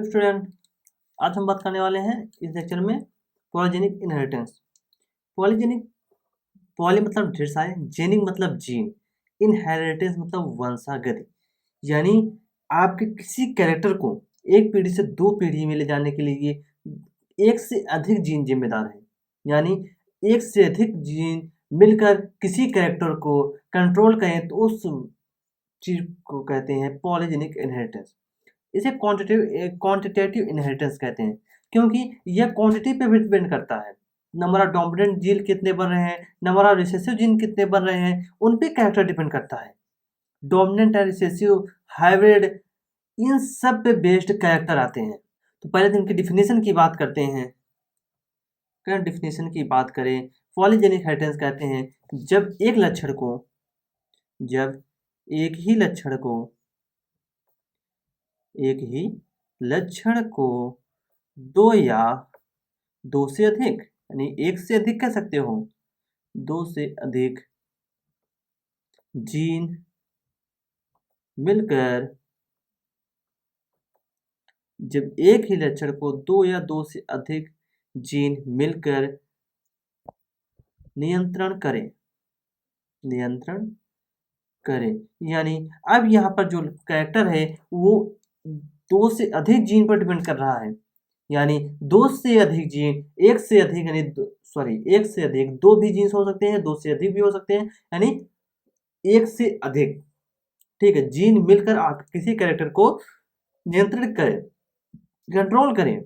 तो स्टूडेंट, आज हम बात करने वाले हैं इस लेक्चर में पॉलीजेनिक इनहेरिटेंस। पॉलीजेनिक, पॉली मतलब ढेर सारे, जेनिक मतलब जीन, इनहेरिटेंस मतलब वंशागति। यानी आपके किसी कैरेक्टर को एक पीढ़ी से दो पीढ़ी में ले जाने के लिए एक से अधिक जीन जिम्मेदार है। यानी एक से अधिक जीन मिलकर किसी कैरेक्टर को कंट्रोल करें तो उस चीज को कहते हैं पॉलीजेनिक इनहेरिटेंस। इसे क्वांटिटेटिव इनहेरिटेंस कहते हैं, क्योंकि यह क्वांटिटी पे भी डिपेंड करता है। नंबर ऑफ डोमिनेंट जीन कितने बन रहे हैं, नंबर ऑफ रिसेसिव जीन कितने बन रहे हैं, उन पे कैरेक्टर डिपेंड करता है। डोमिनेंट एंड रिसेसिव, हाइब्रिड, इन सब पे बेस्ड कैरेक्टर आते हैं। तो पहले तो इनकी डिफिनेशन की बात करते हैं। अगर डिफिनेशन की बात करें, पॉलीजेनिक इनहेरिटेंस कहते हैं जब एक लक्षण को, जब एक ही लक्षण को एक ही लक्षण को दो या दो से अधिक, यानी एक से अधिक कह सकते हो, दो से अधिक जीन मिलकर, जब एक ही लक्षण को दो या दो से अधिक जीन मिलकर नियंत्रण करें, नियंत्रण करें, यानी अब यहाँ पर जो कैरेक्टर है वो दो से अधिक जीन पर डिपेंड कर रहा है। यानी दो से अधिक जीन, एक से अधिक, यानी सॉरी, एक से अधिक, दो भी जीन्स हो सकते हैं, दो से अधिक भी हो सकते हैं, यानी एक से अधिक, ठीक है, जीन मिलकर आप किसी कैरेक्टर को नियंत्रित करें, कंट्रोल करें,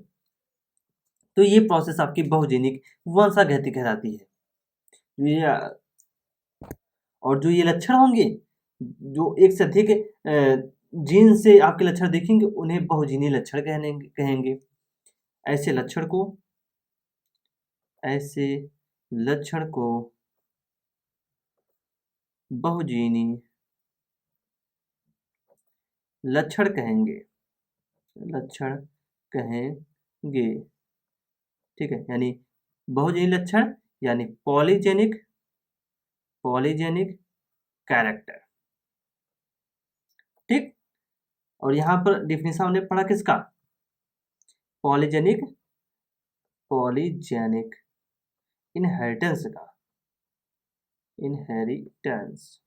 तो ये प्रोसेस आपकी बहुजेनिक वंशागति कहलाती है। ये और जो ये लक्षण होंगे, जो एक से अधिक जीन से आपके लक्षण देखेंगे, उन्हें बहुजीनी लक्षण कहेंगे। ऐसे लक्षण को, ऐसे लक्षण को बहुजीनी लक्षण कहेंगे, लक्षण कहेंगे, ठीक है। यानी बहुजीनी लक्षण यानी पॉलीजेनिक, पॉलीजेनिक कैरेक्टर, ठीक। और यहाँ पर डिफिनेशन हमने पढ़ा किसका, पॉलीजेनिक, पॉलीजेनिक इनहेरिटेंस का, इनहेरिटेंस,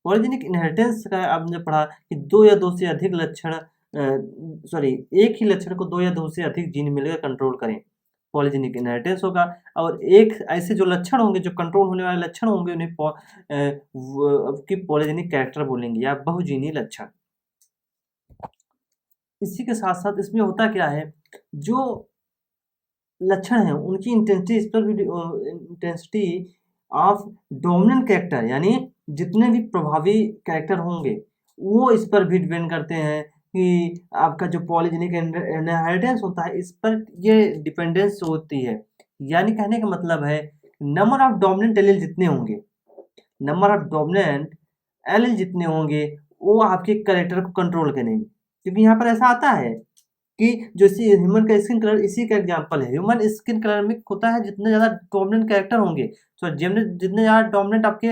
पॉलीजेनिक इनहेरिटेंस का आपने पढ़ा कि दो या दो से अधिक लक्षण, सॉरी, एक ही लक्षण को दो या दो से अधिक जीन मिलकर कंट्रोल करें, पॉलीजेनिक इनहेरिटेंस होगा। और एक ऐसे जो लक्षण होंगे, जो कंट्रोल होने वाले लक्षण होंगे, उन्हें पॉलीजेनिक कैरेक्टर बोलेंगे या बहुजीनी लक्षण। इसी के साथ साथ इसमें होता क्या है, जो लक्षण है उनकी इंटेंसिटी ऑफ डोमिनेंट कैरेक्टर, यानी जितने भी प्रभावी कैरेक्टर होंगे वो इस पर भी डिपेंड करते हैं कि आपका जो पॉलीजेनिक इनहेरिटेंस होता है, इस पर ये डिपेंडेंस होती है। यानी कहने का मतलब है, नंबर ऑफ डोमिनेंट एलील जितने होंगे, नंबर ऑफ डोमिनेंट एलील जितने होंगे, वो आपके कैरेक्टर को कंट्रोल करेंगे। क्योंकि यहाँ पर ऐसा आता है कि जो ह्यूमन का स्किन कलर इसी का एग्जांपल है। ह्यूमन स्किन कलर में होता है, जितने ज़्यादा डोमिनेंट कैरेक्टर होंगे, तो जितने ज़्यादा डोमिनेंट आपके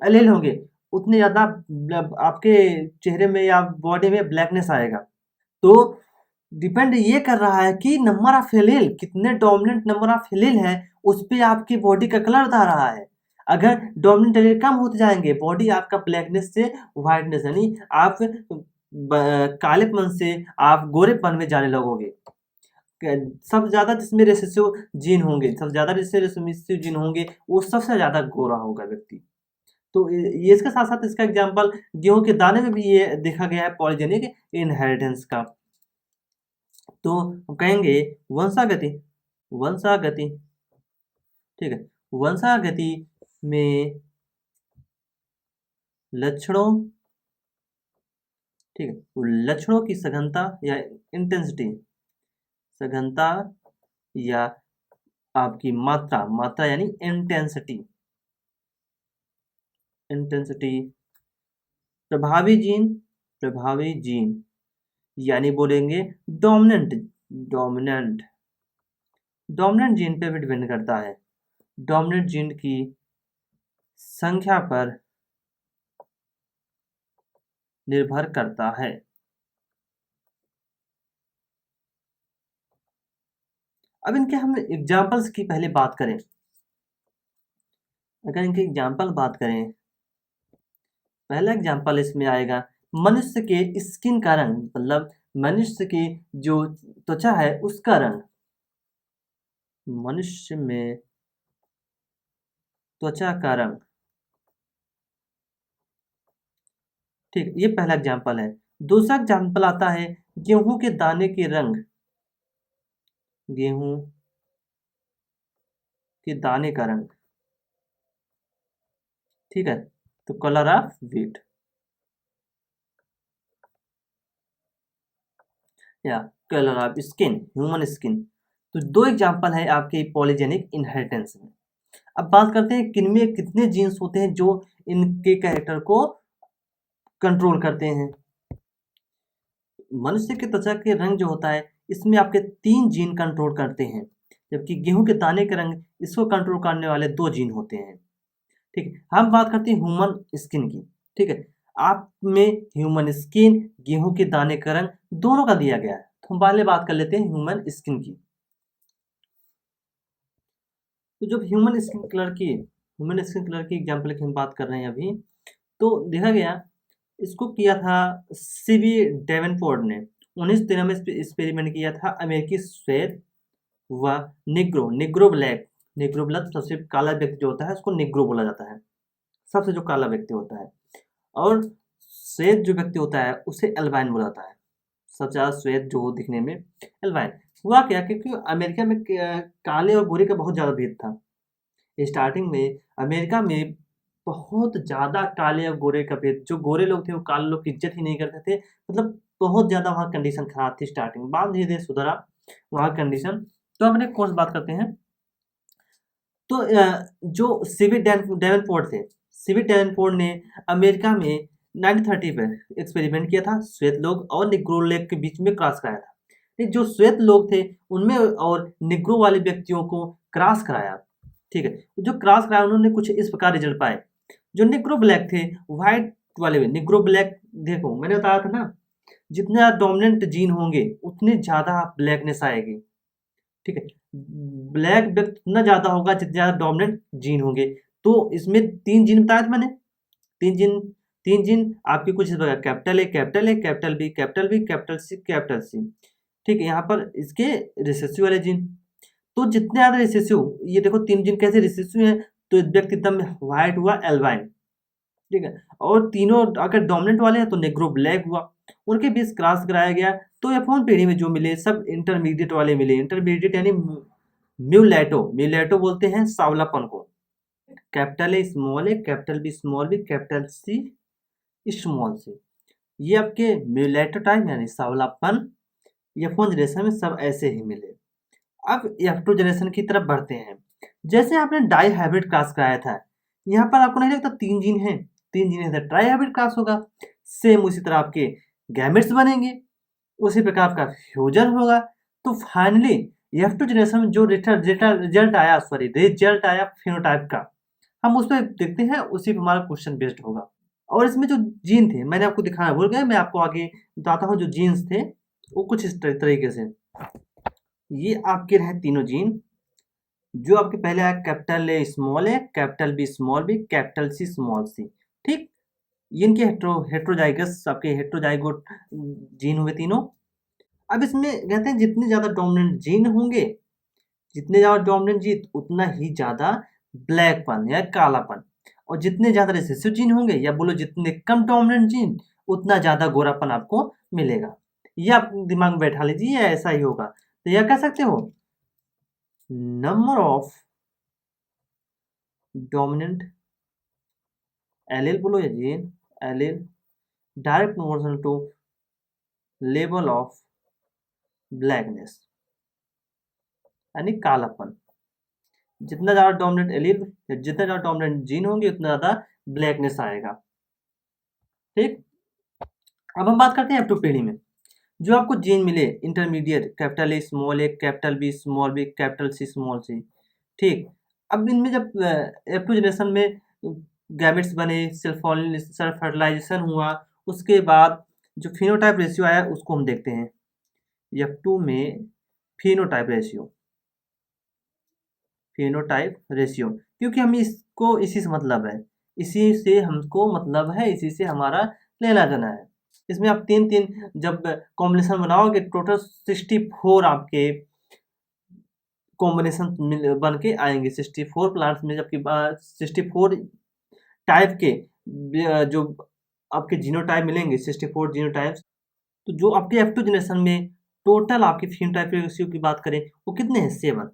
एलील होंगे, उतने ज़्यादा आपके चेहरे में या बॉडी में ब्लैकनेस आएगा। तो डिपेंड ये कर रहा है कि नंबर ऑफ एलील, कितने डोमिनेंट नंबर ऑफ एलील है, उस पर आपकी बॉडी का कलर बता रहा है। अगर डोमिनेंट एलील कम होते जाएंगे, बॉडी आपका ब्लैकनेस से व्हाइटनेस, यानी आप कालेपन से आप गोरेपन में जाने लगोगे। सबसे ज़्यादा जिसमें रिसेसिव जीन होंगे, सबसे ज़्यादा जिससे रिसेसिव जीन होंगे, वो सबसे ज़्यादा गोरा होगा व्यक्ति। तो ये इसके साथ साथ इसका एग्जांपल गेहूं के दाने में भी ये देखा गया है, पॉलीजेनिक इनहेरिटेंस का। तो हम कहेंगे वंशागति, वंशागति, ठीक है, वंशागति में लक्षणों, ठीक है, तो लक्षणों की सघनता या इंटेंसिटी, सघनता या आपकी मात्रा, मात्रा यानी इंटेंसिटी, इंटेंसिटी, प्रभावी जीन, प्रभावी जीन यानी बोलेंगे डोमिनेंट, डोमिनेंट, डोमिनेंट जीन पे भी डिपेंड करता है। डोमिनेंट जीन की संख्या पर निर्भर करता है, अब इनके हम एग्जाम्पल्स की पहले बात करें। अगर इनके एग्जाम्पल बात करें, पहला एग्जाम्पल इसमें आएगा मनुष्य के स्किन का रंग, मतलब मनुष्य की जो त्वचा है उसका रंग, मनुष्य में त्वचा का रंग। ठीक, ये पहला एग्जाम्पल है। दूसरा एग्जाम्पल आता है गेहूं के दाने के रंग, गेहूं के दाने का रंग। ठीक है, तो कलर ऑफ व्हीट या colour of skin, human skin. तो दो एग्जाम्पल है आपके पॉलीजेनिक इनहेरिटेंस में। अब बात करते हैं किनमें कितने जीन्स होते हैं जो इनके कैरेक्टर को कंट्रोल करते हैं। मनुष्य के त्वचा के रंग जो होता है इसमें आपके 3 जीन कंट्रोल करते हैं, जबकि गेहूं के दाने के रंग इसको कंट्रोल करने वाले 2 जीन होते हैं। ठीक है, हम बात करते हैं ह्यूमन स्किन की। ठीक है, आप में ह्यूमन स्किन, गेहूं के दाने का रंग दोनों का दिया गया है। तो हम पहले बात कर लेते हैं ह्यूमन स्किन की। तो जब ह्यूमन स्किन कलर की एग्जाम्पल की हम बात कर रहे हैं अभी, तो देखा गया इसको किया था सीबी डेवनपोर्ट ने 1913 में एक्सपेरिमेंट किया था। अमेरिकी श्वेत व निग्रो ब्लैक सबसे काला व्यक्ति जो होता है उसको निग्रो बोला जाता है, सबसे जो काला व्यक्ति होता है। और श्वेत जो व्यक्ति होता है उसे एल्बाइन बोला जाता है, सबसे ज़्यादा श्वेत जो दिखने में एल्बाइन। हुआ क्या, क्योंकि अमेरिका में काले और गोरे का बहुत ज़्यादा भेद था। स्टार्टिंग में अमेरिका में बहुत ज़्यादा काले और गोरे का भेद, जो गोरे लोग थे वो काले लोग की इज्जत ही नहीं करते थे, मतलब बहुत ज़्यादा वहाँ कंडीशन खराब थी स्टार्टिंग। बाद धीरे धीरे सुधरा वहाँ कंडीशन। तो अपने कौन सी बात करते हैं, तो जो सीवी डेवनपोर्ट थे, सीवी डेवनपोर्ट ने अमेरिका में 1930 पे एक्सपेरिमेंट किया था, श्वेत लोग और निग्रो लोग के बीच में क्रॉस कराया था। जो श्वेत लोग थे उनमें और निग्रो वाले व्यक्तियों को क्रॉस कराया। ठीक है, जो क्रॉस कराया उन्होंने कुछ इस प्रकार रिजल्ट पाए। जो निग्रो ब्लैक थे, व्हाइट वाले में निग्रो ब्लैक, देखो मैंने बताया था ना, जितने डोमिनेंट जीन होंगे उतनी ज़्यादा ब्लैकनेस आएगी। ठीक है, ब्लैक व्यक्ति उतना ज़्यादा होगा जितने ज़्यादा डोमिनेंट जीन होंगे। तो इसमें 3 जीन बताया था मैंने, 3 जीन आपके कुछ इस प्रकार, capital A, capital B, capital C, capital C. ठीक है, यहाँ पर इसके रिसेसिव वाले जीन, तो जितने ज़्यादा रिसेसिव, ये देखो 3 जीन कैसे रिसेसिव हैं, तो व्यक्ति एकदम व्हाइट हुआ, एल्बाइन। ठीक है, और तीनों अगर डोमिनेंट वाले हैं तो नेग्रो ब्लैक हुआ। उनके बीच क्रॉस कराया गया तो F1 पीढ़ी में जो मिले सब इंटरमीडिएट वाले मिले। इंटरमीडिएट यानी म्यूलेटो बोलते हैं सांवलापन को। Capital A small A, capital B small B, capital C small C, ये आपके म्यूलेटो टाइप यानी सांवलापन F1 जनरेशन में सब ऐसे ही मिले। अब F2 जनरेशन की तरफ बढ़ते हैं। जैसे आपने डाई हाइब्रिड क्रॉस कराया था, यहाँ पर आपको नहीं लगता 3 जीन है, 3 जीन है, ट्राई हाइब्रिड क्रॉस होगा। सेम उसी तरह आपके गैमेट्स बनेंगे, उसी प्रकार आपका फ्यूजन होगा। तो फाइनली F2 जनरेशन में जो रिजल्ट आया फिनोटाइप का, हम उस पर देखते हैं, उसी पर हमारा क्वेश्चन बेस्ड होगा। और इसमें जो जीन थे मैंने आपको दिखाना भूल गया, मैं आपको आगे बताता हूँ। जो जीन्स थे वो कुछ इस तरीके से, ये आपके रहे तीनों जीन। जो आपके पहले आया capital A small A, capital B small B, capital C small C. ठीक, ये इनके हेट्रोजाइगस आपके हेट्रोजाइगोट जीन हुए तीनों। अब इसमें कहते हैं जितने ज़्यादा डोमिनेंट जीन होंगे, जितने ज़्यादा डोमिनेंट जीन उतना ही ज़्यादा ब्लैकपन या कालापन, और जितने ज़्यादा रिसेसिव जीन होंगे या बोलो जितने कम डोमिनेंट जीन उतना ज़्यादा गोरापन आपको मिलेगा। ये आप दिमाग में बैठा लीजिए, ऐसा ही होगा। तो यह कह सकते हो नंबर ऑफ डोमिनेंट एलील बोलो या gene allele direct proportional to level of blackness यानी कालापन। जितना ज़्यादा डोमिनेंट एलील, जितना ज़्यादा डोमिनेंट जीन होंगे उतना ज़्यादा ब्लैकनेस आएगा। ठीक, अब हम बात करते हैं F2 पीढ़ी में। जो आपको जीन मिले intermediate, capital A small A, capital B small B, capital C small C. ठीक, अब इनमें जब F2 जनरेशन में गैमेट्स बने, सेल्फ फर्टिलाइजेशन हुआ, उसके बाद जो फिनोटाइप रेशियो आया उसको हम देखते हैं। F2 में फिनोटाइप रेशियो, फिनोटाइप रेशियो, क्योंकि हम इसको इसी से मतलब है, इसी से हमको मतलब है, इसी से हमारा लेना देना है। इसमें आप तीन तीन जब कॉम्बिनेशन बनाओगे टोटल 64 आपके कॉम्बिनेशन बन के आएंगे। 64 प्लांट्स में जबकि 64 टाइप के जो आपके जीनोटाइप मिलेंगे, 64 जीनोटाइप्स। तो जो आपके F2 जनरेशन में टोटल आपके फिनोटाइप रेशियो की बात करें वो कितने हैं? 7।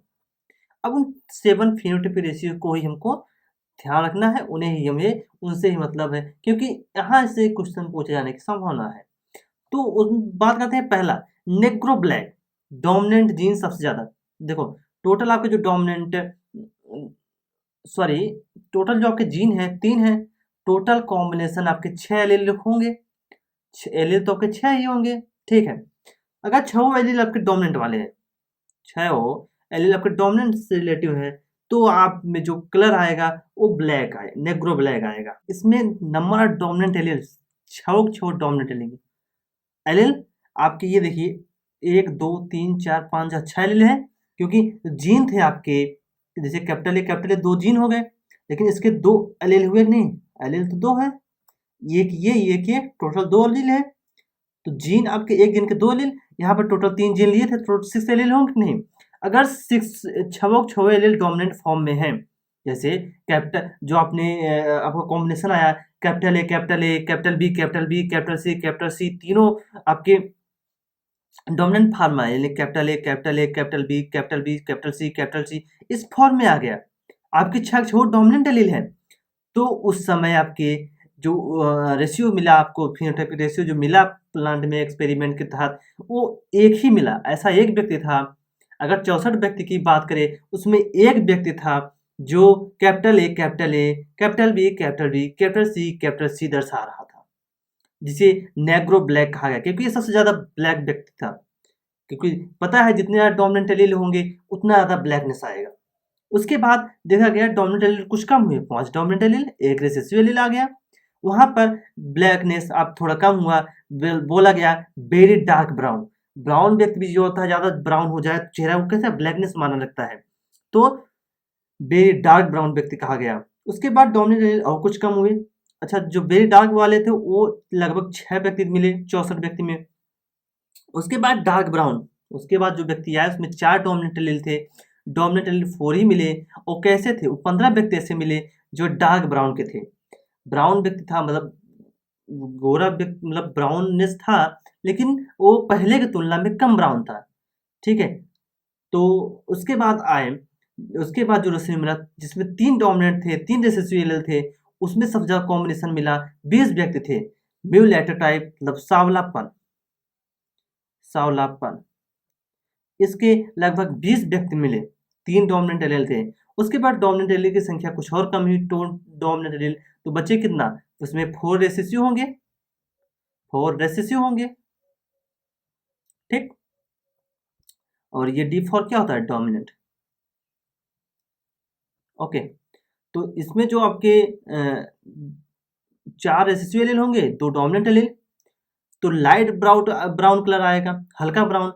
अब उन 7 फिनोटाइप रेशियो को ही हमको ध्यान रखना है, उन्हें ही हमें उनसे ही मतलब है, क्योंकि यहाँ से क्वेश्चन पूछे जाने की संभावना है। तो उस बात करते हैं पहला, नेग्रो ब्लैक डोमिनेंट जीन सबसे ज़्यादा। देखो टोटल आपके जो डोमिनेंट सॉरी टोटल जो आपके जीन है 3 है, टोटल कॉम्बिनेशन आपके 6 एलील होंगे, एलील तो आपके 6 ही होंगे, ठीक है। अगर 6 एलील आपके डोमिनेंट वाले हैं, 6 एलील आपके डोमिनेंट से रिलेटिव है, तो आप में जो कलर आएगा वो ब्लैक आएगा, नेग्रो ब्लैक आएगा। इसमें number of dominant allele 6 dominant allele आपके, ये देखिए 1 2 3 4 5 6 एलील है, क्योंकि जीन थे आपके, जैसे कैपिटल ए 2 जीन हो गए, लेकिन इसके 2 एलील हुए कि नहीं? एलील तो 2 है, एक ये टोटल 2 एलील है। तो जीन आपके एक जीन के 2 एलील, यहाँ पर टोटल 3 जीन लिए थे, टोटल 6 एलील होंगे कि नहीं? अगर 6 एलील डोमिनेंट फॉर्म में है, जैसे कैपिटल जो आपने आपका कॉम्बिनेशन आया capital A capital B capital C तीनों आपके डोमिनेंट फॉर्म में आए, यानी कैपिटल ए कैपिटल सी इस फॉर्म में आ गया, आपके 6 डोमिनेंट एलील है। तो उस समय आपके जो रेशियो मिला आपको, फिनोटाइपिक रेशियो जो मिला प्लांट में एक्सपेरिमेंट के तहत, वो एक ही मिला। ऐसा एक व्यक्ति था, अगर 64 व्यक्ति की बात करें उसमें एक व्यक्ति था जो capital A capital B capital C दर्शा रहा था, जिसे नेग्रो ब्लैक कहा गया, क्योंकि ये सबसे ज्यादा ब्लैक व्यक्ति था, क्योंकि पता है जितने ज्यादा डोमिनेंट एलील होंगे उतना ज्यादा ब्लैकनेस आएगा। उसके बाद देखा गया डोमिनेंट एलील कुछ कम हुए, 5 डोमिनेंट एलील, एक रिसेसिव एलील आ गया, वहां पर ब्लैकनेस अब थोड़ा कम हुआ, बोला गया वेरी डार्क ब्राउन। ब्राउन व्यक्ति भी जो होता है, ज्यादा ब्राउन हो जाए तो चेहरा को कैसा ब्लैकनेस माना लगता है, तो वेरी डार्क ब्राउन व्यक्ति कहा गया। उसके बाद डोमिनेंट एलील और कुछ कम हुए। अच्छा, जो वेरी डार्क वाले थे वो लगभग 6 व्यक्ति मिले 64 व्यक्ति में। उसके बाद डार्क ब्राउन, उसके बाद जो व्यक्ति आए उसमें 4 डोमिनेंट एलील थे, डोमिनेंट एलील 4 ही मिले। और कैसे थे वो? 15 व्यक्ति ऐसे मिले जो डार्क ब्राउन के थे। ब्राउन व्यक्ति था, मतलब गोरा व्यक्ति, मतलब ब्राउननेस था, लेकिन वो पहले की तुलना में कम ब्राउन था, ठीक है। तो उसके बाद आए, उसके बाद जो रेशियो मिला जिसमें 3 डोमिनेंट थे 3 रिसेसिव एलील थे, उसमें सबसे ज्यादा कॉम्बिनेशन मिला 20 व्यक्ति थे, म्यूलेटोटाइप मतलब सावलापन, इसके लगभग 20 व्यक्ति मिले, 3 डोमिनेंट एलील थे। उसके बाद डोमिनेंट एलील की संख्या कुछ और कम हुई, 2 डोमिनेंट एलील, तो बचे कितना? उसमें 4 रेसेसिव होंगे, 4 रेसेसिव होंगे, ठीक। और ये D4 क्या होता है? डोमिनेंट। ओके, तो इसमें जो आपके 4 रेसेसिव एलील होंगे, 2 डोमिनेंट एलील, तो लाइट ब्राउन कलर आएगा, हल्का ब्राउन।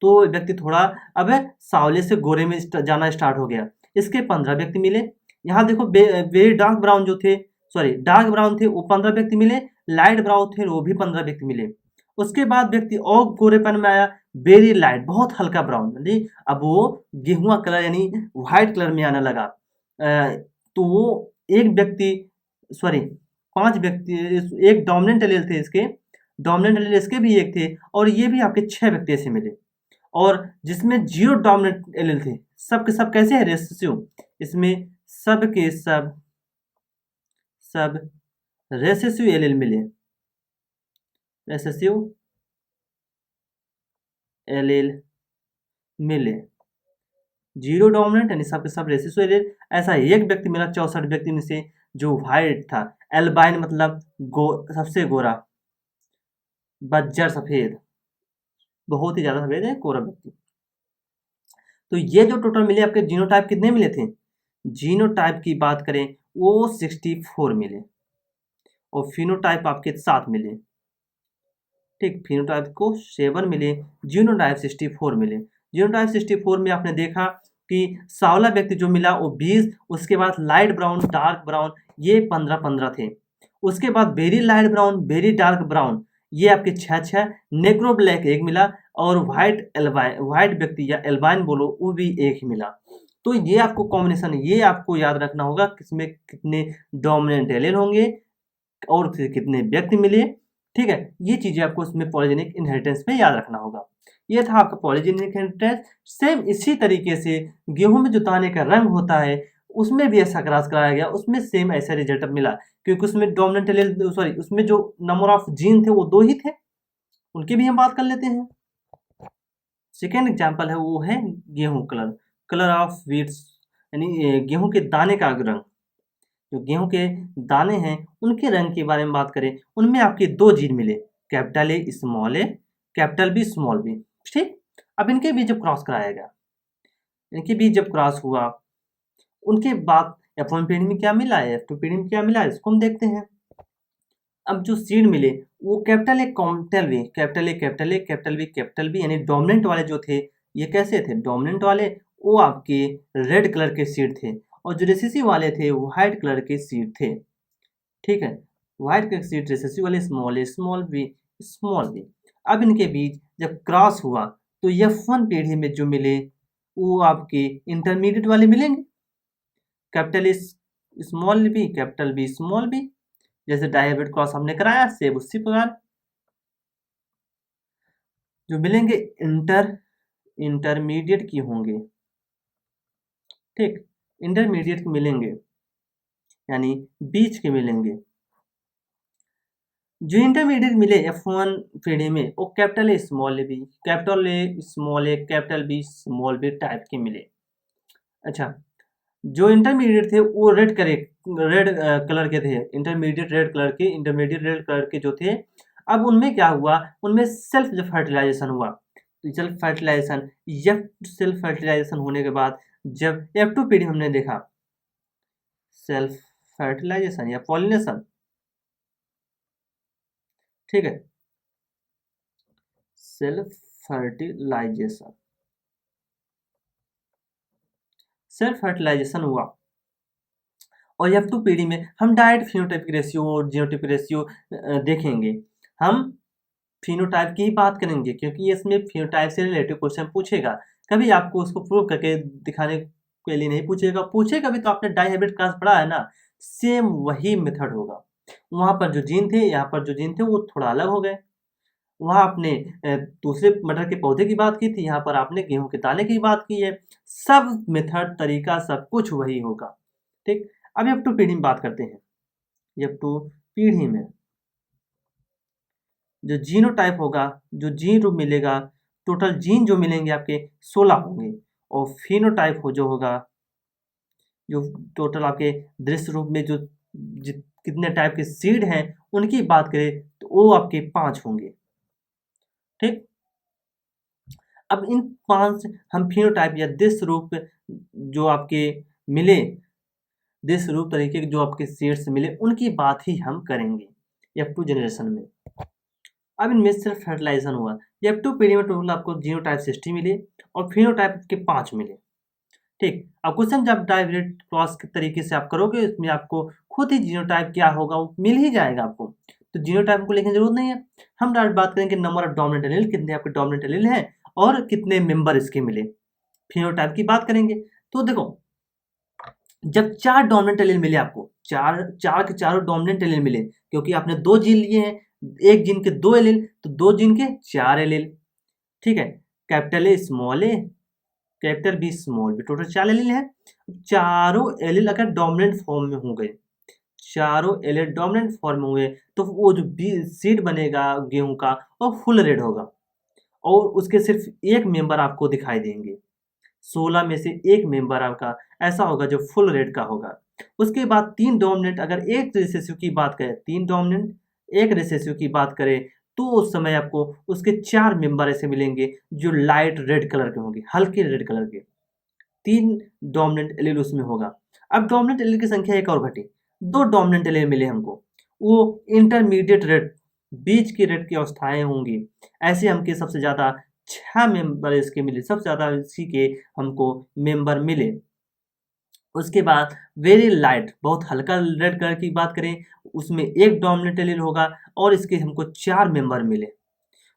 तो व्यक्ति थोड़ा अब सावले से गोरे में जाना स्टार्ट हो गया। इसके 15 व्यक्ति मिले। यहाँ देखो वेरी डार्क ब्राउन जो थे, सॉरी डार्क ब्राउन थे वो 15 व्यक्ति मिले, लाइट ब्राउन थे वो भी 15 व्यक्ति मिले। उसके बाद व्यक्ति और गोरेपन में आया, वेरी लाइट बहुत हल्का ब्राउन, यानी अब वो गेहुआ कलर यानी व्हाइट कलर में आने लगा। तो वो एक व्यक्ति, सॉरी 5 व्यक्ति, एक डोमिनेंट एलील थे इसके, डोमिनेंट एलील इसके भी एक थे, और ये भी आपके 6 व्यक्ति ऐसे मिले। और जिसमें 0 डोमिनेंट एलील थे, सब के सब कैसे है? रेसेसिव। इसमें सब के सब रेसेसिव एलील मिले, रेसेसिव एलील मिले, 0 डोमिनेंट यानी सब के सब रेसेसिव एलील। ऐसा एक व्यक्ति मिला 64 व्यक्ति में से जो व्हाइट था, एल्बाइन मतलब सबसे गोरा, बज्जर सफेद, बहुत ही ज्यादा सफेद है गोरा व्यक्ति। तो ये जो टोटल मिले आपके जीनोटाइप कितने मिले थे? जीनोटाइप की बात करें वो 64 मिले, और फिनोटाइप आपके 7 मिले, ठीक। फिनोटाइप को 7 मिले, जीनोटाइप 64 मिले। जीनोटाइप 64 में आपने देखा कि सांवला व्यक्ति जो मिला वो 20, उसके बाद लाइट ब्राउन, डार्क ब्राउन, ये 15-15 थे। उसके बाद very light brown, very dark brown, ये आपके 6-6। नेग्रो ब्लैक एक मिला, और व्हाइट व्यक्ति या एल्बाइन बोलो, वो भी एक ही मिला। तो ये आपको कॉम्बिनेशन, ये आपको याद रखना होगा किसमें कितने डोमिनेंट एलील होंगे और कितने व्यक्ति मिले। ठीक है, ये चीजें आपको इसमें पॉलीजेनिक इनहेरिटेंस में याद रखना होगा। ये था आपका पॉलीजेनिक इनहेरिटेंस। सेम इसी तरीके से गेहूं में जो दाने का रंग होता है उसमें भी ऐसा क्रॉस कराया गया, उसमें सेम ऐसा रिजल्ट मिला, क्योंकि उसमें डोमिनेंट एलील, सॉरी, उसमें जो नंबर ऑफ जीन थे वो 2 ही थे। उनकी भी हम बात कर लेते हैं। सेकेंड एग्जाम्पल है वो है गेहूं कलर, कलर ऑफ वीट्स, यानी गेहूं के दाने का रंग। जो गेहूं के दाने हैं उनके रंग के बारे में बात करें, उनमें आपके 2 जीन मिले, capital A small A, capital B small b. ठीक, अब इनके बीच जब क्रॉस कराया गया, इनके बीच जब क्रॉस हुआ, उनके बाद F1 पीढ़ी में क्या मिला है, F2 पीढ़ी में क्या मिला है, इसको हम देखते हैं। अब जो सीड मिले वो capital A capital B, capital A capital A capital B capital B, यानी डोमिनेंट वाले जो थे ये कैसे थे, डोमिनेंट वाले वो आपके रेड कलर के सीड थे, और जो रिसेसिव वाले थे वो व्हाइट कलर के सीड थे। ठीक है, व्हाइट कलर के सीड रिसेसिव वाले स्मॉल ए स्मॉल बी स्मॉल बी। अब इनके बीच जब क्रॉस हुआ तो F1 पीढ़ी में जो मिले वो आपके इंटरमीडिएट वाले मिलेंगे, capital A small B capital B small b. जैसे डायहाइब्रिड क्रॉस हमने कराया सेब उसी प्रकार जो मिलेंगे इंटरमीडिएट की होंगे। ठीक, इंटरमीडिएट मिलेंगे यानी बीच के मिलेंगे। जो इंटरमीडिएट मिले F1 पीढ़ी में वो capital A small B capital A small A capital B small b type के मिले। अच्छा, जो इंटरमीडिएट थे वो रेड कलर के थे, इंटरमीडिएट रेड कलर के जो थे। अब उनमें क्या हुआ, उनमें सेल्फ जब फर्टिलाइजेशन हुआ, तो सेल्फ फर्टिलाइजेशन होने के बाद जब F2 पीढ़ी हमने देखा सेल्फ फर्टिलाइजेशन या पॉलिनेशन। ठीक है, सेल्फ फर्टिलाइजेशन हुआ, और F2 पीढ़ी में हम डायरेक्ट फिनोटाइपिक रेशियो और जीनोटाइपिक रेशियो देखेंगे। हम फिनोटाइप की ही बात करेंगे क्योंकि इसमें फिनोटाइप से रिलेटेड क्वेश्चन पूछेगा, कभी आपको उसको प्रूव करके दिखाने के लिए नहीं पूछेगा भी तो आपने डायहाइब्रिड क्लास पढ़ा है ना, सेम वही मेथड होगा। वहां पर जो जीन थे, यहाँ पर जो जीन थे वो थोड़ा अलग हो गए। वहां आपने दूसरे मटर के पौधे की बात की थी, यहाँ पर आपने गेहूं के दाने की बात की है। सब मेथड तरीका सब कुछ वही होगा। ठीक, अब F2 पीढ़ी में बात करते हैं। F2 पीढ़ी में जो जीनोटाइप होगा, जो जीन रूप मिलेगा, टोटल जीन जो मिलेंगे आपके 16 होंगे, और फिनोटाइप जो होगा, जो टोटल आपके दृश्य रूप में जो कितने टाइप के सीड हैं उनकी बात करें तो वो आपके 5 होंगे। ठीक, अब इन 5 हम फिनोटाइप या दृश्य रूप जो आपके मिले, दृश्य रूप तरीके के जो आपके सीड्स मिले उनकी बात ही हम करेंगे F2 जनरेशन में। अब इनमें सिर्फ फर्टिलाइजेशन हुआ, F2 पीढ़ी में टोटल आपको जीनोटाइप 60 मिले और फिनोटाइप के 5 मिले। ठीक, अब क्वेश्चन जब डायरेक्ट क्रॉस के तरीके से आप करोगे इसमें आपको खुद ही जीनोटाइप क्या होगा वो मिल ही जाएगा आपको, तो जीनोटाइप को लिखने की जरूरत नहीं है। हम डायरेक्ट बात करेंगे नंबर ऑफ डोमिनेंट एलील, कितने आपके डोमिनेंट एलील हैं और कितने मेंबर इसके मिले। फिनोटाइप की बात करेंगे तो देखो, जब 4 डोमिनेंट एलील मिले आपको, चार के चारों डोमिनेंट एलील मिले, क्योंकि आपने 2 जीन लिए हैं, एक जीन के 2 एलील तो 2 जीन के 4 एलील। ठीक है, capital A small A capital B small b, total 4 allele है। चारों एलील अगर डोमिनेंट फॉर्म में हो गए, चारों एलील डोमिनेंट फॉर्म में हुए तो वो जो सीड बनेगा गेहूं का वो फुल रेड होगा, और उसके सिर्फ एक मेंबर आपको दिखाई देंगे। 16 में से एक मेंबर आपका ऐसा होगा जो फुल रेड का होगा। उसके बाद 3 डोमिनेंट, अगर एक रिसेसिव की बात करें, 3 डोमिनेंट एक रिसेसिव की बात करें तो उस समय आपको उसके 4 मेंबर ऐसे मिलेंगे जो लाइट रेड कलर के होंगे, हल्के रेड कलर के। 3 डोमिनेंट एलील उसमें होगा। अब डोमिनेंट एलील की संख्या एक और घटी, 2 डोमिनेंट एलील मिले हमको, वो इंटरमीडिएट रेड, बीच की रेड की अवस्थाएं होंगी। ऐसे हमके सबसे ज्यादा 6 मेंबर इसके मिले, सबसे ज़्यादा इसी के हमको मेंबर मिले। उसके बाद वेरी लाइट, बहुत हल्का रेड कलर की बात करें, उसमें एक डोमिनेंट एलील होगा और इसके हमको 4 मेंबर मिले।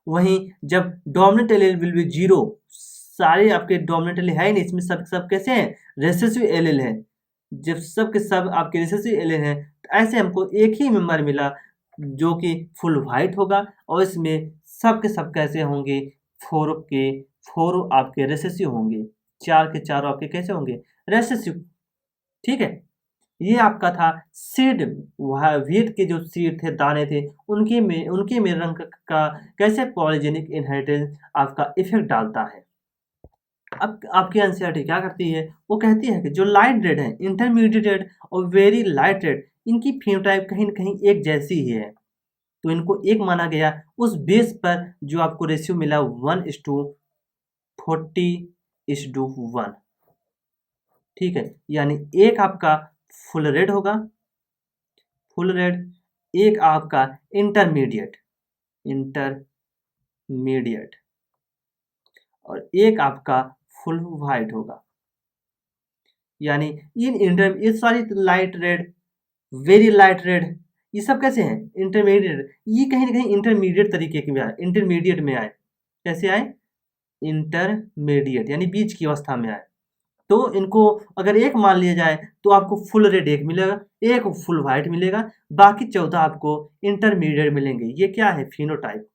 वहीं जब डोमिनेंट एलील विल बी 0, सारे आपके डोमिनेंट एलील है ही नहीं, इसमें सब सब कैसे हैं, रेसेसिव एलील है। जब सब के सब आपके रेसेसिव एलील हैं, तो ऐसे हमको एक ही मेंबर मिला जो कि फुल वाइट होगा, और इसमें सब के सब कैसे होंगे, 4 के 4 आपके रेसेसिव होंगे, 4 के 4 आपके कैसे होंगे, रेसेसिव। ठीक है, ये आपका था सीड। व्हीट के जो सीड थे, दाने थे, उनके में रंग का कैसे पॉलीजेनिक इनहेरिटेंस आपका इफेक्ट डालता है। अब आपकी एनसीईआरटी क्या करती है, वो कहती है कि जो लाइट रेड है, इंटरमीडिएट रेड और वेरी लाइट रेड, इनकी फेनोटाइप कहीं न कहीं एक जैसी ही है, तो इनको एक माना गया। उस बेस पर जो आपको रेशियो मिला 1:40:1, ठीक है, यानी एक आपका फुल रेड होगा, फुल रेड, एक आपका इंटरमीडिएट इंटरमीडिएट और एक आपका फुल वाइट होगा। यानी ये सारी light red, very light red, ये सब कैसे हैं, इंटरमीडिएट। ये कहीं ना कहीं इंटरमीडिएट तरीके के में आए, इंटरमीडिएट में आए। कैसे आए, इंटरमीडिएट, यानी बीच की अवस्था में आए। तो इनको अगर एक मान लिया जाए तो आपको फुल रेड एक मिलेगा, एक फुल वाइट मिलेगा, बाकी 14 आपको इंटरमीडिएट मिलेंगे। ये क्या है, फिनोटाइप।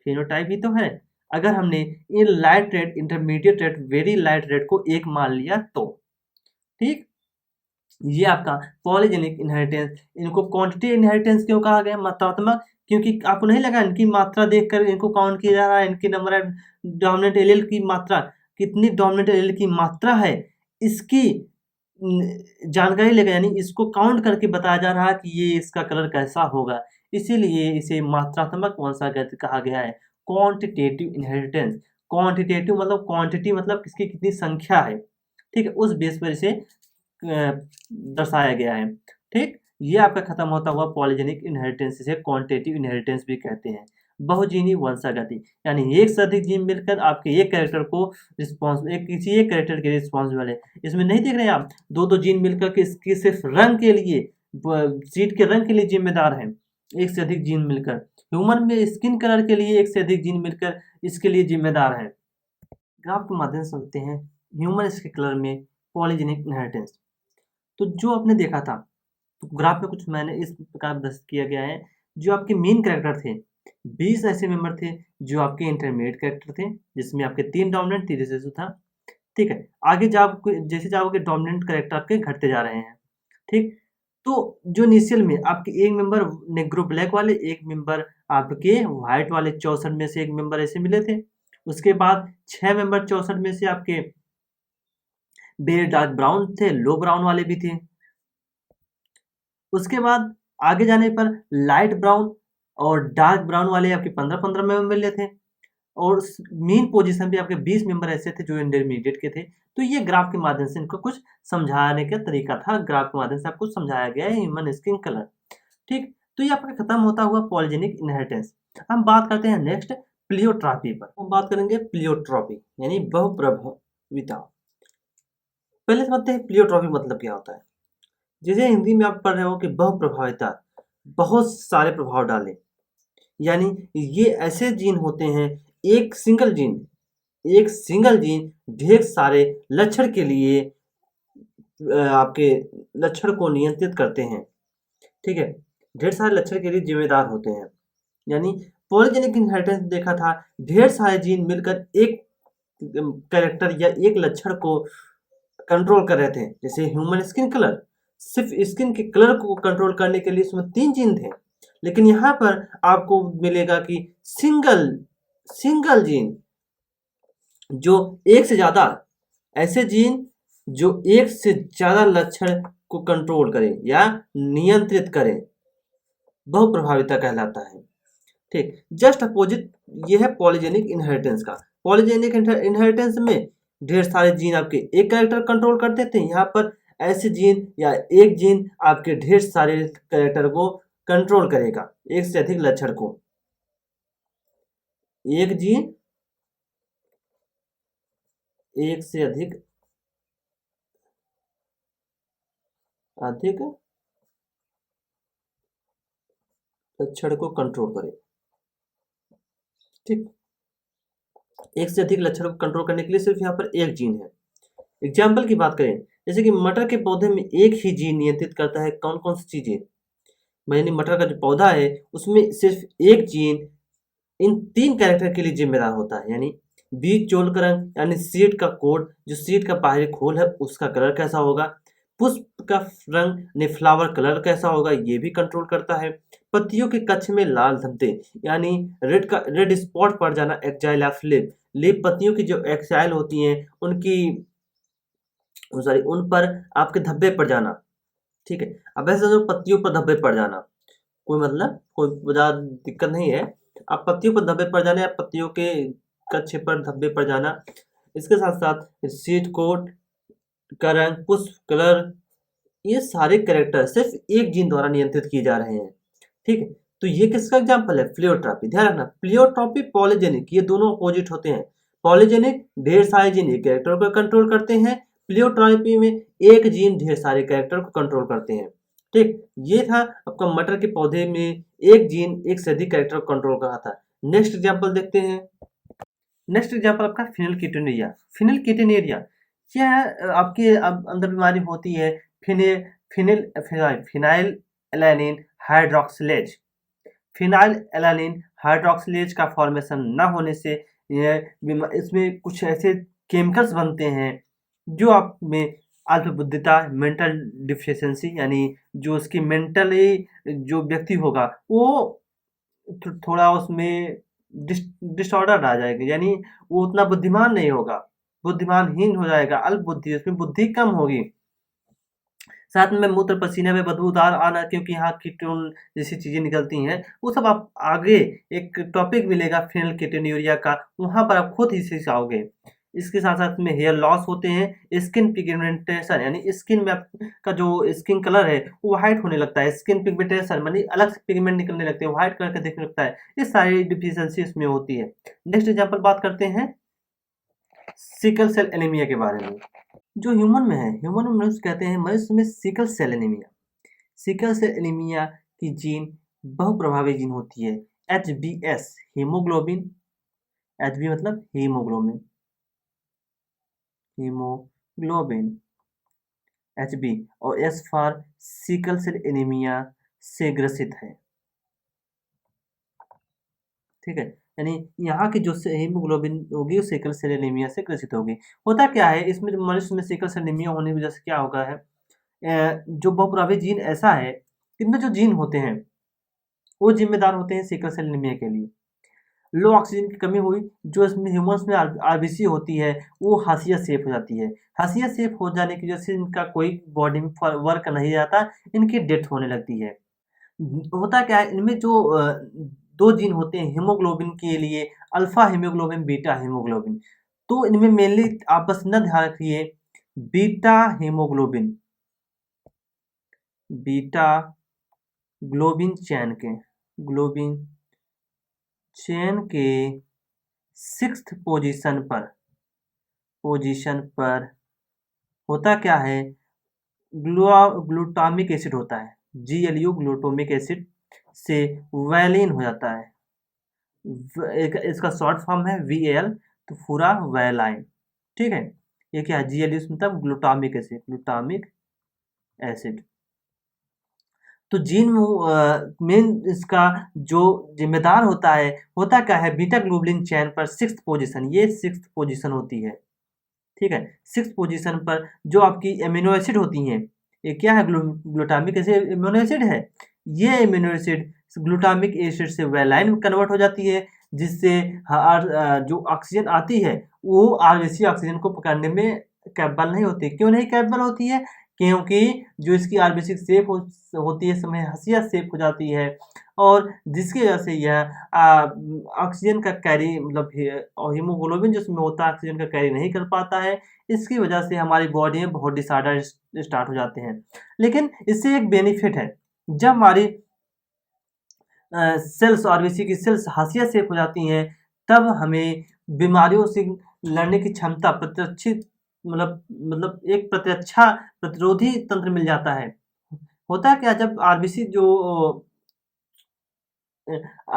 फिनोटाइप ही तो है। अगर हमने in light red, intermediate red, very light red को एक मान लिया तो ठीक। ये आपका पॉलीजेनिक इनहेरिटेंस। इनको क्वांटिटी इनहेरिटेंस क्यों कहा गया, मात्रात्मक, क्योंकि आपको नहीं लगा इनकी मात्रा देखकर इनको काउंट किया जा रहा है, इनके नंबर ऑफ डोमिनेंट एलील की मात्रा, कितनी डोमिनेंट एलील की मात्रा है, इसकी जानकारी लेकर, यानी इसको काउंट करके बताया जा रहा है कि ये इसका कलर कैसा होगा। इसीलिए इसे मात्रात्मक वंशागत कहा गया है, क्वांटिटेटिव इनहेरिटेंस। क्वांटिटेटिव मतलब क्वांटिटी, मतलब किसकी कितनी संख्या है, ठीक है, उस बेस पर इसे दर्शाया गया है। ठीक, ये आपका खत्म होता हुआ पॉलीजेनिक इनहेरिटेंस, इसे क्वांटिटेटिव इनहेरिटेंस भी कहते हैं। बहुजीनी वंशागति, यानी एक से अधिक जीन मिलकर आपके एक कैरेक्टर को किसी एक कैरेक्टर के रिस्पॉन्सिबल है। इसमें नहीं देख रहे हैं आप, दो दो जीन मिलकर के इसकी सिर्फ रंग के लिए, सीट के रंग के लिए जिम्मेदार है, एक से अधिक जीन मिलकर। ह्यूमन में स्किन कलर के लिए एक से अधिक जीन मिलकर इसके लिए जिम्मेदार है। ग्राफ के माध्यम से समझते हैं ह्यूमन स्किन कलर में पॉलीजेनिक इनहेरिटेंस। तो जो आपने देखा था, तो ग्राफ में कुछ मैंने इस प्रकार प्रदर्शित किया गया है। जो आपके मेन कैरेक्टर थे, 20 ऐसे मेंबर थे जो आपके इंटरमीडिएट कैरेक्टर थे, जिसमें आपके 3 डोमिनेंट 3 रिसेसिव था। ठीक है, आगे जैसे जाओगे डोमिनेंट कैरेक्टर आपके घटते जा रहे हैं। ठीक, तो जो इनिशियल में आपके एक मेंबर नेग्रो ब्लैक वाले, एक मेंबर आपके व्हाइट वाले, 64 में से एक मेंबर ऐसे मिले थे। उसके बाद 6 मेंबर 64 में से आपके बेर डार्क ब्राउन थे, लो ब्राउन वाले भी थे। उसके बाद आगे जाने पर लाइट ब्राउन और डार्क ब्राउन वाले आपके 15-15 मेंबर मिले थे, और मेन पोजीशन पे आपके 20 मेंबर ऐसे थे जो इंटरमीडिएट के थे। तो ये ग्राफ के माध्यम से इनको कुछ समझाने का तरीका था, ग्राफ के माध्यम से आपको समझाया गया है ह्यूमन स्किन कलर। ठीक, तो ये आपका खत्म होता हुआ पॉलीजेनिक इनहेरिटेंस। हम बात करते हैं नेक्स्ट प्लियोट्रॉपी पर। हम बात करेंगे प्लियोट्रॉपी यानी बहुप्रभाविता। पहले समझते हैं प्लियोट्रॉपी मतलब क्या होता है। जैसे हिंदी में आप पढ़ रहे हो कि बहुप्रभाविता, बहुत सारे प्रभाव डाले, यानी ये ऐसे जीन होते हैं, एक सिंगल जीन ढेर सारे लक्षण के लिए आपके लक्षण को नियंत्रित करते हैं। ठीक है, ढेर सारे लक्षण के लिए जिम्मेदार होते हैं। यानी पॉलीजेनिक इनहेरिटेंस देखा था, ढेर सारे जीन मिलकर एक कैरेक्टर या एक लक्षण को कंट्रोल कर रहे थे। जैसे ह्यूमन स्किन कलर, सिर्फ स्किन के कलर को कंट्रोल करने के लिए उसमें 3 जीन थे, लेकिन यहाँ पर आपको मिलेगा कि सिंगल जीन, जो एक से ज्यादा ऐसे जीन जो एक से ज्यादा लक्षण को कंट्रोल करे या नियंत्रित करे, बहुप्रभाविता कहलाता है। ठीक, जस्ट अपोजिट ये है पॉलीजेनिक इनहेरिटेंस का। पॉलीजेनिक इनहेरिटेंस में ढेर सारे जीन आपके एक कैरेक्टर कंट्रोल करते थे, यहाँ पर ऐसे जीन या एक जीन आपके ढेर सारे कैरेक्टर को कंट्रोल करेगा, एक से अधिक लक्षण को। एक जीन एक से अधिक लक्षण को कंट्रोल करे। ठीक, एक से अधिक लक्षणों को कंट्रोल करने के लिए सिर्फ यहाँ पर एक जीन है। एग्जाम्पल की बात करें, जैसे कि मटर के पौधे में एक ही जीन नियंत्रित करता है कौन कौन सी चीजें, यानी मटर का जो पौधा है उसमें सिर्फ एक जीन इन 3 कैरेक्टर के लिए जिम्मेदार होता है, यानी बीज चोल का रंग यानी सीड का कोड, जो सीड का बाहरी खोल है उसका कलर कैसा होगा, पुष्प का रंग यानी फ्लावर कलर कैसा होगा, ये भी कंट्रोल करता है। पत्तियों के कक्ष में लाल धब्बे यानी रेड स्पॉट पड़ जाना, एक्जाइल ऑफ लीफ पत्तियों की जो एक्साइल होती हैं उनकी सॉरी उन पर आपके धब्बे पड़ जाना। ठीक है, अब ऐसे जो पत्तियों पर धब्बे पड़ जाना, कोई मतलब कोई ज़्यादा दिक्कत नहीं है। अब पत्तियों पर धब्बे पड़ जाने या पत्तियों के कच्चे पर धब्बे पड़ जाना, इसके साथ साथ सीड कोट का रंग, पुष्प कलर, ये सारे कैरेक्टर सिर्फ एक जीन द्वारा नियंत्रित किए जा रहे हैं। ठीक है, तो ये किसका एग्जाम्पल है, प्लियोट्रॉपी। ध्यान रखना, प्लियोट्रॉपी पॉलीजेनिक, ये दोनों अपोजिट होते हैं। पॉलीजेनिक ढेर सारे जीन एक कैरेक्टर को कंट्रोल करते हैं, प्लियोट्रॉपी में एक जीन ढेर सारे कैरेक्टर को कंट्रोल करते हैं। ठीक, ये था आपका मटर के पौधे में एक जीन एक से अधिक कैरेक्टर को कंट्रोल कर रहा था। नेक्स्ट एग्जाम्पल देखते हैं। नेक्स्ट एग्जाम्पल आपका फिनलकेटोनुरिया। फिनलकेटोनुरिया यह आपके अंदर बीमारी होती है phenyl alanine hydroxylase. Phenyl alanine hydroxylase का फॉर्मेशन न होने से इसमें कुछ ऐसे केमिकल्स बनते हैं जो आप में अल्पबुद्धिता, मेंटल डिफिशिएंसी, यानी जो उसकी मेंटली जो व्यक्ति होगा वो थोड़ा उसमें डिसऑर्डर आ जाएगा, यानी वो उतना बुद्धिमान नहीं होगा, बुद्धिमानहीन हो जाएगा, अल्प बुद्धि, उसमें बुद्धि कम होगी। साथ में मूत्र पसीने में बदबूदार आना, क्योंकि यहाँ कीटोन जैसी चीजें निकलती हैं, वो सब आप आगे एक टॉपिक मिलेगा फिनलकेटोनुरिया का, वहां पर आप खुद ही सीख आओगे। इसके साथ साथ में हेयर लॉस होते हैं, स्किन पिगमेंटेशन यानी स्किन में का जो स्किन कलर है वो व्हाइट होने लगता है, स्किन पिगमेंटेशन यानी अलग से पिगमेंट निकलने लगते हैं, व्हाइट कलर का दिखने लगता है, ये सारी डिफिशियंसी इसमें होती है। नेक्स्ट एग्जाम्पल बात करते हैं सिकल सेल एनीमिया के बारे में, जो ह्यूमन में है। ह्यूमन में मनुष्य कहते हैं, मनुष्य में sickle cell anaemia. Sickle cell anaemia की जीन बहुप्रभावी जीन होती है, HbS हीमोग्लोबिन, Hb मतलब हीमोग्लोबिन, Hb और S for sickle cell anaemia से ग्रसित है। ठीक है, यानी यहाँ की जो हीमोग्लोबिन होगी वो सिकल सेल एनीमिया से ग्रसित होगी। होता क्या है इसमें, मनुष्य में सिकल सेल एनीमिया होने की वजह से क्या होगा है, जो बहुप्रभावी जीन ऐसा है, इनमें जो जीन होते हैं वो जिम्मेदार होते हैं सिकल सेल एनीमिया के लिए। लो ऑक्सीजन की कमी हुई, जो इसमें ह्यूमन्स में आरबीसी होती है वो हाशिया सेफ हो जाती है। हाशिया सेफ हो जाने की वजह से इनका कोई बॉडी में वर्क नहीं आता, इनकी डेथ होने लगती है। होता क्या है, इनमें जो दो जीन होते हैं हीमोग्लोबिन के लिए, अल्फा हीमोग्लोबिन, बीटा हीमोग्लोबिन, तो इनमें मेनली आप बस न ध्यान रखिए, बीटा हीमोग्लोबिन, बीटा ग्लोबिन चैन के 6th पोजीशन पर होता क्या है, ग्लूटामिक एसिड होता है, GLU ग्लूटामिक एसिड से वैलिन हो जाता है, इसका शॉर्ट फॉर्म है VAL, तो पूरा वैलाइन। ठीक है, ये क्या है, GLU मतलब ग्लूटामिक एसिड। तो जीन मेन इसका जो जिम्मेदार होता क्या है, बीटा ग्लोबुलिन चैन पर 6th पोजीशन, ये 6th पोजीशन होती है। ठीक है, 6th पोजीशन पर जो आपकी एमिनो एसिड होती हैं, ये क्या है, ग्लूटामिक एसिड एमिनो एसिड है, ये एमिनो एसिड ग्लूटामिक एसिड से वैलाइन कन्वर्ट हो जाती है, जिससे जो ऑक्सीजन आती है वो आरबीसी ऑक्सीजन को पकड़ने में कैपेबल नहीं होती। क्यों नहीं कैपेबल होती है, क्योंकि जो इसकी आरबीसी सेफ होती है समय हसिया सेफ हो जाती है, और जिसकी वजह से यह ऑक्सीजन का कैरी मतलब हीमोग्लोबिन जिसमें होता है ऑक्सीजन का कैरी नहीं कर पाता है, इसकी वजह से हमारी बॉडी में बहुत डिसऑर्डर स्टार्ट हो जाते हैं। लेकिन इससे एक बेनिफिट है, जब हमारी सेल्स आरबीसी की सेल्स हाशिया सेफ हो जाती हैं, तब हमें बीमारियों से लड़ने की क्षमता प्रतिरक्षित मतलब एक प्रतिरक्षा प्रतिरोधी तंत्र मिल जाता है। होता है क्या, जब आरबीसी जो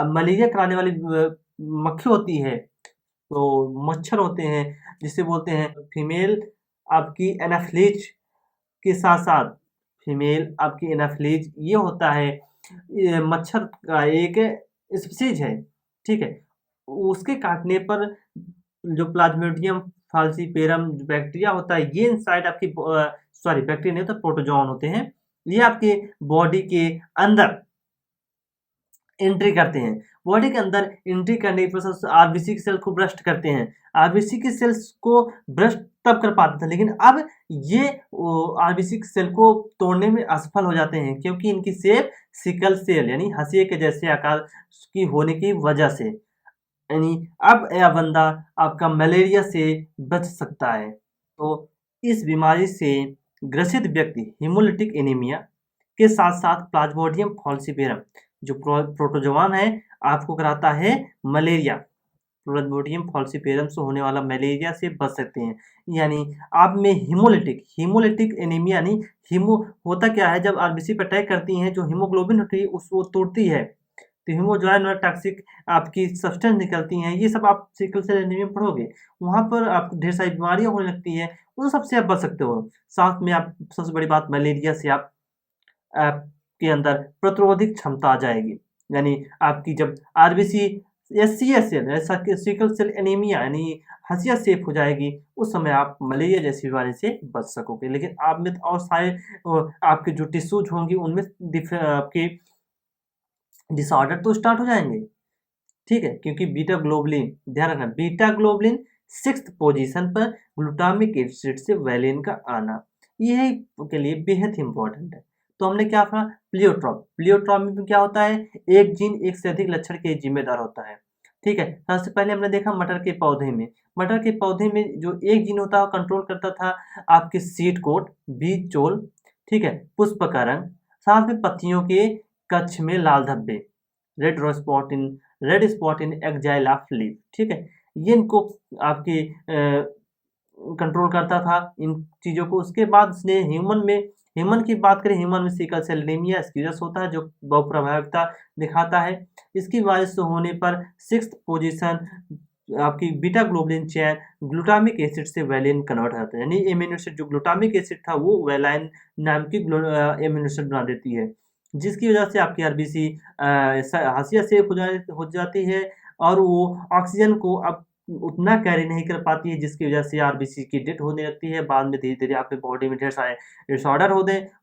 मलेरिया कराने वाली मक्खी होती है, तो मच्छर होते हैं, जिसे बोलते हैं फीमेल आपकी एनाफ्लीज के साथ-साथ फीमेल आपकी एनाफ्लीज, ये होता है, ये मच्छर का एक स्पीशीज़ है, ठीक है? उसके काटने पर जो प्लाज्मोडियम फाल्सीपेरम बैक्टीरिया होता है, ये इनसाइड आपकी सॉरी बैक्टीरिया नहीं होता, प्रोटोज़ोआ होते हैं। ये आपके बॉडी के अंदर एंट्री करते हैं। बॉडी के अंदर एंट्री करने के प्रोसेस आरबीसी के सेल को भ्रष्ट करते हैं। आरबीसी के सेल्स को भ्रष्ट तब कर पाते थे, लेकिन अब ये आरबीसी के सेल को तोड़ने में असफल हो जाते हैं, क्योंकि इनकी शेप सिकल सेल यानी हंसिए के जैसे आकार की होने की वजह से। यानी अब यह बंदा आपका मलेरिया से बच सकता है। तो इस बीमारी से ग्रसित व्यक्ति हेमोलिटिक एनीमिया के साथ-साथ प्लाज्मोडियम फॉल्सीपेरम जो प्रोटोजोआन है, आपको कराता है मलेरिया। प्लाज्मोडियम फॉल्सीपेरम से होने वाला मलेरिया से बच सकते हैं। यानी आप में हेमोलिटिक एनीमिया यानी हीमो होता क्या है, जब आरबीसी पे अटैक करती हैं, जो हीमोग्लोबिन होती है उसको तोड़ती है, तो हीमोज्वाइन और टॉक्सिक आपकी सब्सटेंस निकलती हैं। ये सब आप सिकल सेल एनीमिया में पढ़ोगे। वहाँ पर आपको ढेर सारी बीमारियाँ होने लगती हैं, उन सब से आप बच सकते हो। साथ में आप सबसे बड़ी बात मलेरिया से आपके अंदर प्रतिरोधक क्षमता आ जाएगी। यानी आपकी जब आरबीसी एससीएस सेल ऐसा कि सिकल सेल एनीमिया यानी हँसिया सेफ हो जाएगी, उस समय आप मलेरिया जैसी बीमारी से बच सकोगे। लेकिन आप में और सारे आपके जो टिश्यूज़ होंगी उनमें आपके डिसऑर्डर तो स्टार्ट हो जाएँगे, ठीक है? क्योंकि बीटा ग्लोबुलिन ध्यान रखना, बीटा ग्लोबुलिन 6th पोज़ीशन पर ग्लूटामिक एसिड से वेलिन का आना, ये के लिए बेहद इम्पोर्टेंट है। तो हमने क्या पढ़ा? प्लियोट्रॉप। प्लियोट्रॉप में क्या होता है? एक जीन एक से अधिक लक्षण के जिम्मेदार होता है, ठीक है? सबसे पहले हमने देखा मटर के पौधे में। मटर के पौधे में जो एक जीन होता है, वो कंट्रोल करता था आपके सीड कोट, बीज चोल, ठीक है? पुष्प का रंग, साथ में पत्तियों के कक्ष में लाल धब्बे, red spot in axil of leaf, ठीक है? ये इनको आपके कंट्रोल करता था इन चीज़ों को। उसके बाद उसने ह्यूमन की बात करें, ह्यूमन में सिकल सेल एनीमिया स्क्यूरस होता है, जो बहुप्रभाविता दिखाता है। इसकी वजह से होने पर 6th पोजीशन आपकी beta globulin chain glutamic acid से वेलिन कन्वर्ट हो जाता है। यानी एमिनो एसिड जो ग्लूटामिक एसिड था, वो वेलाइन नाम की एमिनो एसिड बना देती है, जिसकी वजह से आपकी आरबीसी हाशिया सेफ हो जाती है, और वो ऑक्सीजन को अब उतना कैरी नहीं कर पाती है, जिसकी वजह से आरबीसी की डेथ होने लगती है। बाद में धीरे-धीरे आपके बॉडी में ढेर सारे डिसऑर्डर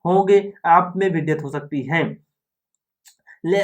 होंगे, आप में भी डेथ हो सकती है।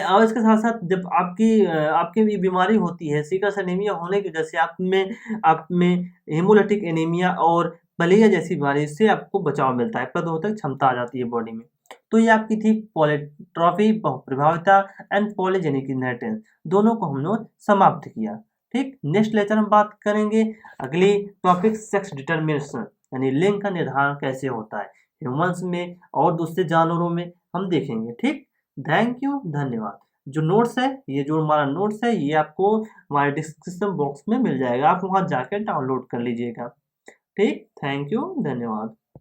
और इसके साथ-साथ जब आपकी ये बीमारी होती है, सिकल सेल एनीमिया होने की वजह से आप में हेमोलिटिक एनीमिया और मलेरिया जैसी बीमारी से आपको बचाव मिलता है, प्रतिरोधक क्षमता आ जाती है बॉडी में। तो ये आपकी थी पॉलीट्रॉफी, बहुप्रभाविता एंड पॉलीजेनिक इनहेरिटेंस, दोनों को हम लोग समाप्त किया। ठीक, नेक्स्ट लेक्चर हम बात करेंगे अगली टॉपिक सेक्स डिटरमिनेशन यानी लिंग का निर्धारण कैसे होता है ह्यूमंस में और दूसरे जानवरों में, हम देखेंगे। ठीक, थैंक यू, धन्यवाद। जो नोट्स है, ये जो हमारा नोट्स है, ये आपको हमारे डिस्क्रिप्शन बॉक्स में मिल जाएगा, आप वहाँ जाकर डाउनलोड कर लीजिएगा। ठीक, थैंक यू, धन्यवाद।